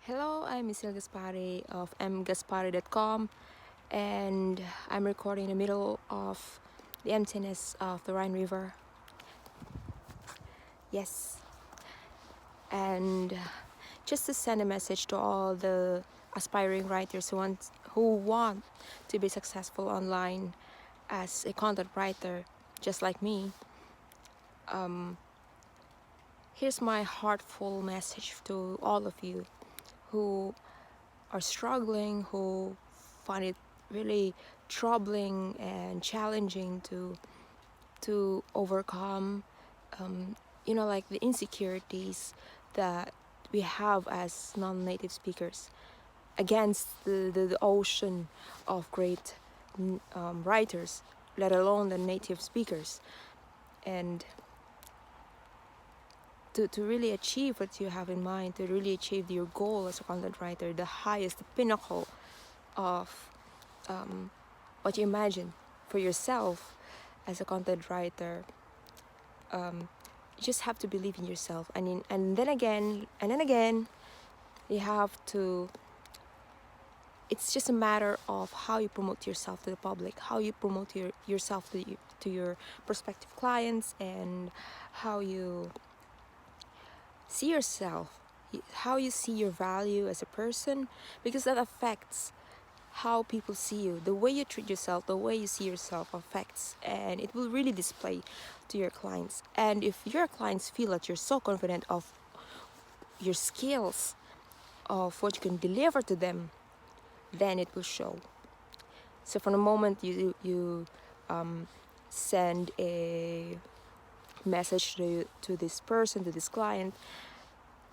Hello, I'm Michelle Gaspari of mgaspari.com, and I'm recording in the middle of the emptiness of the Rhine River. Yes, and just to send a message to all the aspiring writers who want to be successful online as a content writer, just like me. Here's my heartful message to all of you who are struggling, who find it really troubling and challenging to overcome, like the insecurities that we have as non-native speakers against the ocean of great writers, let alone the native speakers. And to really achieve what you have in mind, to really achieve your goal as a content writer, the highest pinnacle of what you imagine for yourself as a content writer, you just have to believe in yourself. And then again, you have to. It's just a matter of how you promote yourself to the public, how you promote yourself to your prospective clients, and how you see yourself, how you see your value as a person, because that affects how people see you. The way you treat yourself, the way you see yourself affects, and it will really display to your clients. And if your clients feel that you're so confident of your skills, of what you can deliver to them, then it will show. So from the moment you send a message to this person, to this client,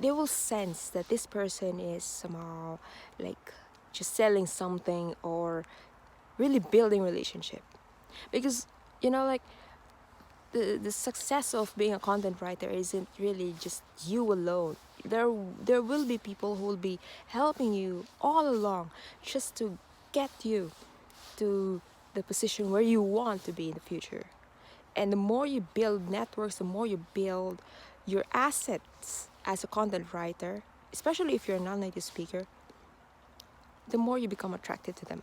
they will sense that this person is somehow like just selling something or really building relationship. Because like the success of being a content writer isn't really just you alone. There will be people who will be helping you all along just to get you to the position where you want to be in the future. And the more you build networks, the more you build your assets as a content writer, especially if you're a non-native speaker, the more you become attracted to them.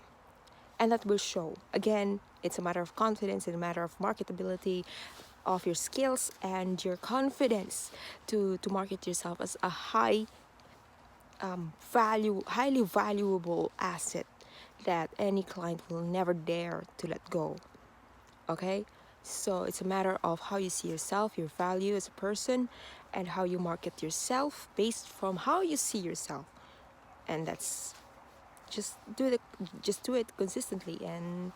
And that will show. Again, it's a matter of confidence, it's a matter of marketability, of your skills and your confidence to market yourself as a highly valuable asset that any client will never dare to let go. Okay? So it's a matter of how you see yourself, your value as a person, and how you market yourself based from how you see yourself. And that's just do it consistently, and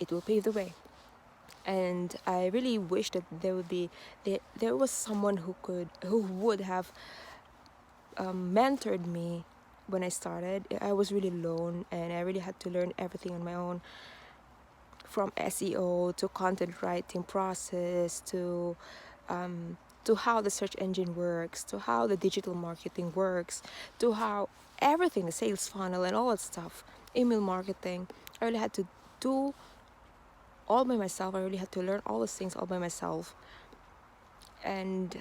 it will pave the way. And I really wish that there was someone who would have mentored me when I started. I was really alone, and I really had to learn everything on my own, from SEO to content writing process to how the search engine works, to how the digital marketing works, to how everything, the sales funnel and all that stuff, email marketing. I really had to do all by myself. I really had to learn all those things all by myself. And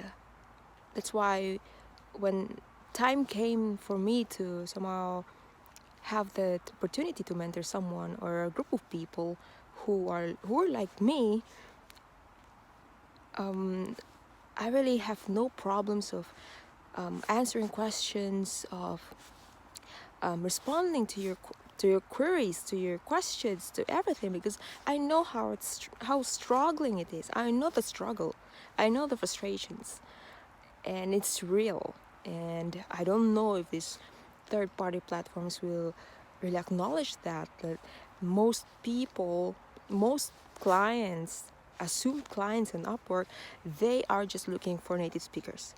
that's why when time came for me to somehow have the opportunity to mentor someone or a group of people who are like me, I really have no problems of answering questions, of responding to your queries, to your questions, to everything, because I know how struggling it is. I know the struggle, I know the frustrations, and it's real. And I don't know if these third-party platforms will really acknowledge that most people, most clients, assumed clients in Upwork, they are just looking for native speakers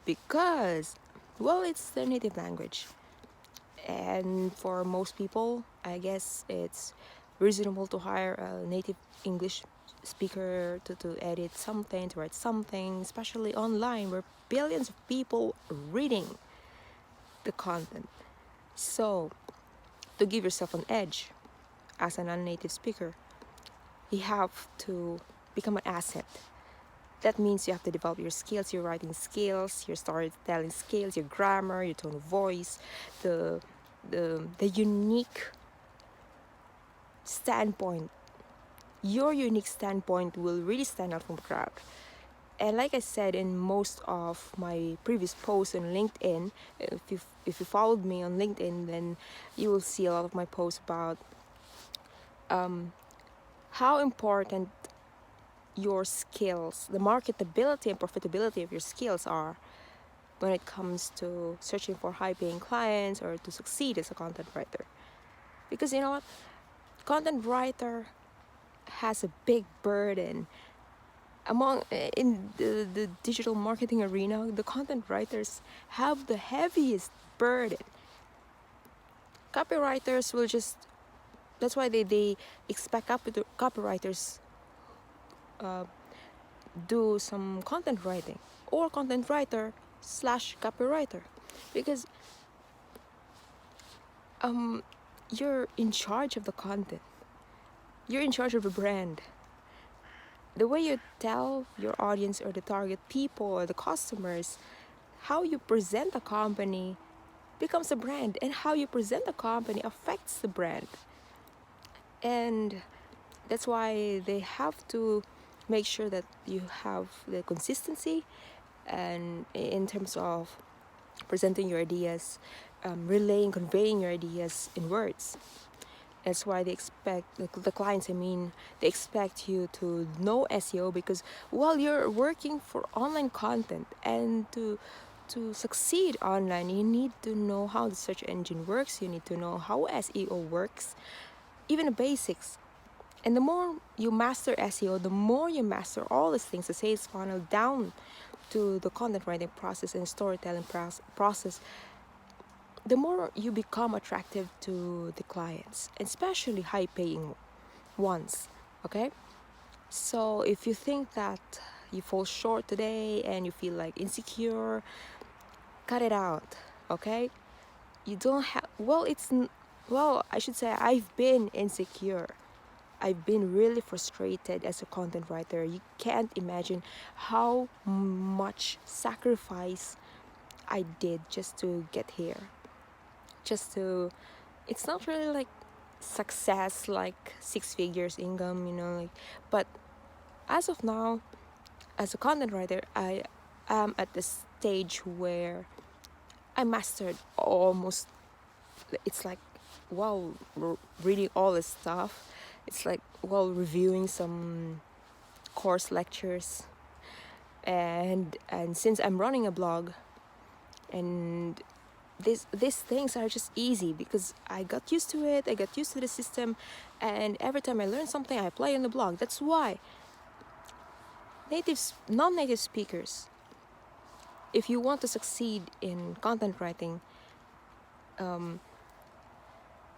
because, well, it's their native language. And for most people, I guess it's reasonable to hire a native English speaker to edit something, to write something, especially online where billions of people reading the content. So, to give yourself an edge as a non-native speaker, you have to become an asset That means you have to develop your skills, your writing skills, your storytelling skills, your grammar, your tone of voice, the the unique standpoint. Your unique standpoint will really stand out from the crowd. And like I said in most of my previous posts on LinkedIn, if you followed me on LinkedIn, then you will see a lot of my posts about how important your skills, the marketability and profitability of your skills are when it comes to searching for high-paying clients or to succeed as a content writer. Because you know what? Content writer has a big burden among in the digital marketing arena. The content writers have the heaviest burden. Copywriters will just, that's why they expect copywriters do some content writing or content writer slash copywriter, because you're in charge of the content, you're in charge of the brand. The way you tell your audience or the target people or the customers, how you present a company becomes a brand, and how you present a company affects the brand. And that's why they have to make sure that you have the consistency and in terms of presenting your ideas, conveying your ideas in words. That's why they expect the clients, they expect you to know SEO, because while you're working for online content, and to succeed online, you need to know how the search engine works, you need to know how SEO works, even the basics. And the more you master SEO, the more you master all these things, the sales funnel down to the content writing process and storytelling process, the more you become attractive to the clients, especially high paying ones. Okay? So if you think that you fall short today and you feel like insecure, cut it out. Okay? You don't have, I should say I've been insecure. I've been really frustrated as a content writer. You can't imagine how much sacrifice I did just to get here. It's not really like success, like 6 figures income, but as of now, as a content writer, I am at the stage where I mastered almost, it's like while reading all this stuff, it's like while reviewing some course lectures, and since I'm running a blog, and these things are just easy because I got used to it, I got used to the system, and every time I learn something I apply on the blog. That's why non-native speakers, if you want to succeed in content writing,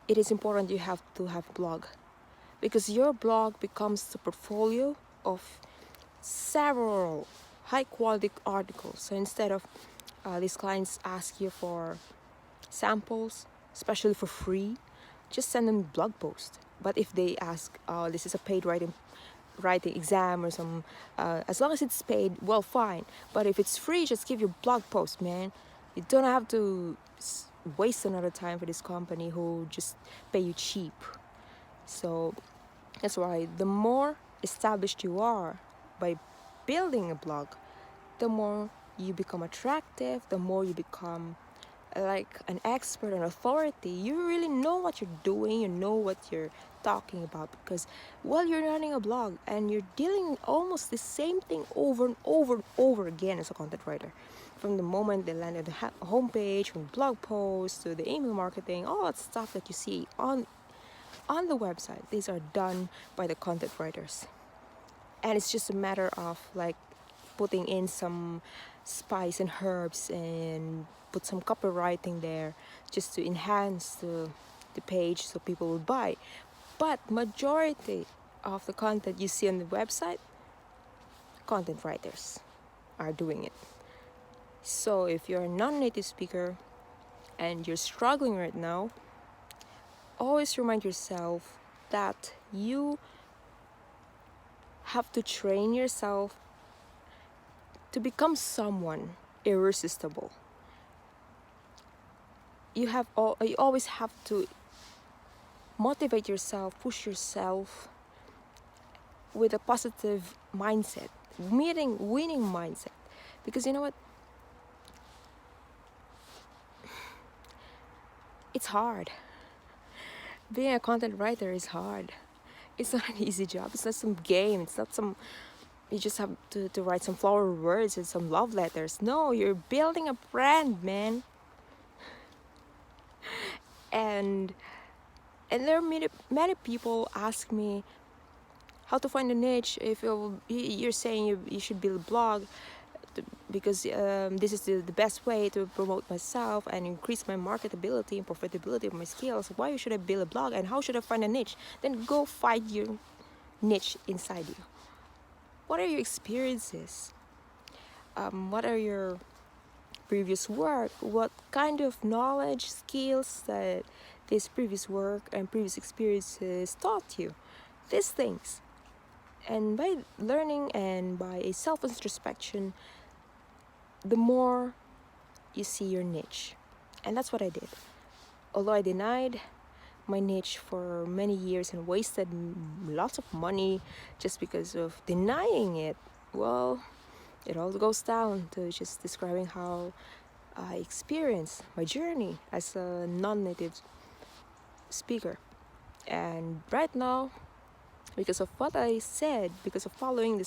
it is important you have to have a blog, because your blog becomes the portfolio of several high quality articles. So instead of these clients ask you for samples, especially for free, just send them blog post. But if they ask, this is a paid writing exam or some, as long as it's paid, well, fine. But if it's free, just give your blog post, man. You don't have to waste another time for this company who just pay you cheap. So that's why the more established you are by building a blog, the more you become attractive, the more you become like an expert, an authority. You really know what you're doing, you know what you're talking about, because while you're running a blog and you're dealing almost the same thing over and over and over again as a content writer, from the moment they land at the homepage, from blog posts to the email marketing, all that stuff that you see on the website, these are done by the content writers. And it's just a matter of like putting in some spice and herbs and put some copywriting there just to enhance the page so people will buy. But majority of the content you see on the website, content writers are doing it. So if you're a non-native speaker and you're struggling right now, always remind yourself that you have to train yourself to become someone irresistible, you always have to motivate yourself, push yourself with a positive mindset, winning mindset. Because you know what? It's hard. Being a content writer is hard. It's not an easy job. It's not some game. It's not some, you just have to write some flower words and some love letters. No, you're building a brand, man. And there are many people ask me how to find a niche. If you're saying you should build a blog, because this is the best way to promote myself and increase my marketability and profitability of my skills. Why should I build a blog, and how should I find a niche? Then go find your niche inside you. What are your experiences? What are your previous work? What kind of knowledge, skills that this previous work and previous experiences taught you? These things. And by learning and by a self-introspection, the more you see your niche. And that's what I did. Although I denied my niche for many years and wasted lots of money just because of denying it, well, it all goes down to just describing how I experienced my journey as a non-native speaker. And right now, because of what I said, because of following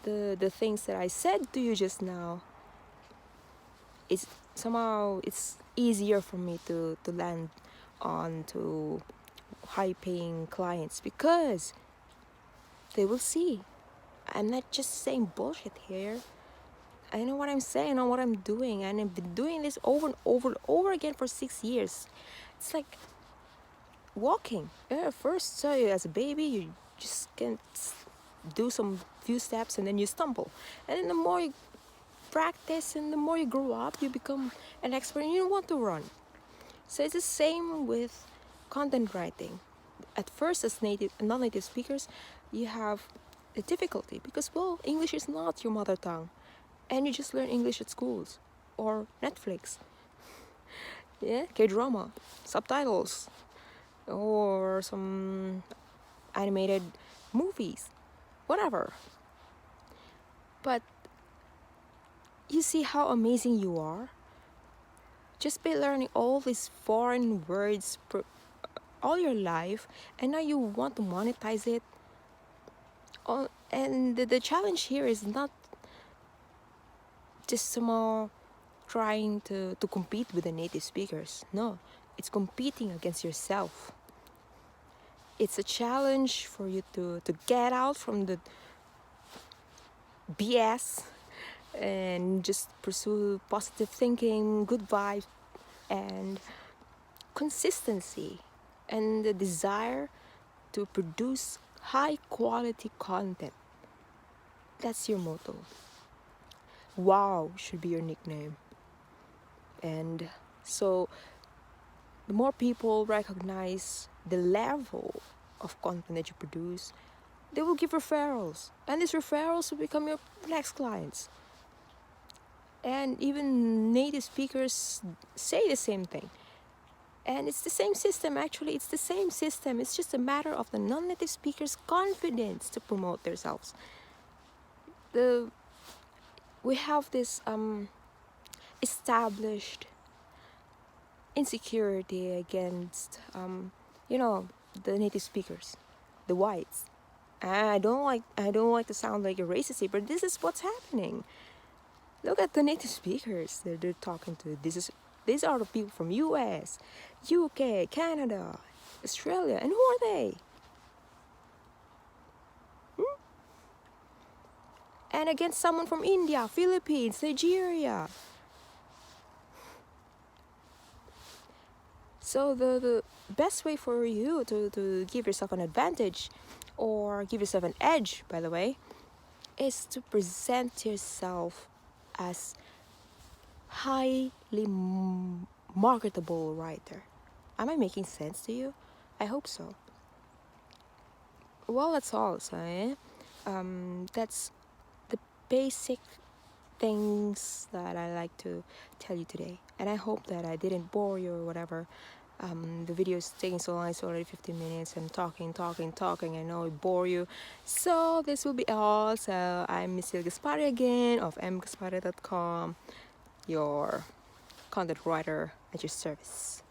the things that I said to you just now, it's easier for me to land on to high-paying clients, because they will see I'm not just saying bullshit here. I know what I'm saying, I know what I'm doing, and I've been doing this over and over and over again for 6 years. It's like walking. First, so as a baby, you just can do some few steps and then you stumble. And then the more you practice and the more you grow up, you become an expert and you don't want to run. So it's the same with content writing. At first, as non-native speakers, you have a difficulty because, well, English is not your mother tongue, and you just learn English at schools or Netflix, K-drama, subtitles, or some animated movies, whatever. But you see how amazing you are just by learning all these foreign words all your life, and now you want to monetize it. And the challenge here is not just somehow trying to compete with the native speakers. No, it's competing against yourself. It's a challenge for you to get out from the BS and just pursue positive thinking, good vibes, and consistency, and the desire to produce high quality content. That's your motto. Wow should be your nickname. And so the more people recognize the level of content that you produce, they will give referrals, and these referrals will become your next clients. And even native speakers say the same thing. And it's the same system, actually. It's the same system. It's just a matter of the non-native speakers' confidence to promote themselves. We have this established insecurity against, the native speakers, the whites. I don't like to sound like a racist here, but this is what's happening. Look at the native speakers that they're talking to. These are the people from US, UK, Canada, Australia, and who are they? And against someone from India, Philippines, Nigeria. So the best way for you to give yourself an advantage, or give yourself an edge, by the way, is to present yourself as highly marketable writer. Am I making sense to you? I hope so. Well, that's all. So, that's the basic things that I like to tell you today, and I hope that I didn't bore you or whatever. The video is taking so long. It's already 15 minutes. I'm talking. I know I bore you, so this will be all. So I'm Miss Gaspari again of mgaspari.com, your content writer at your service.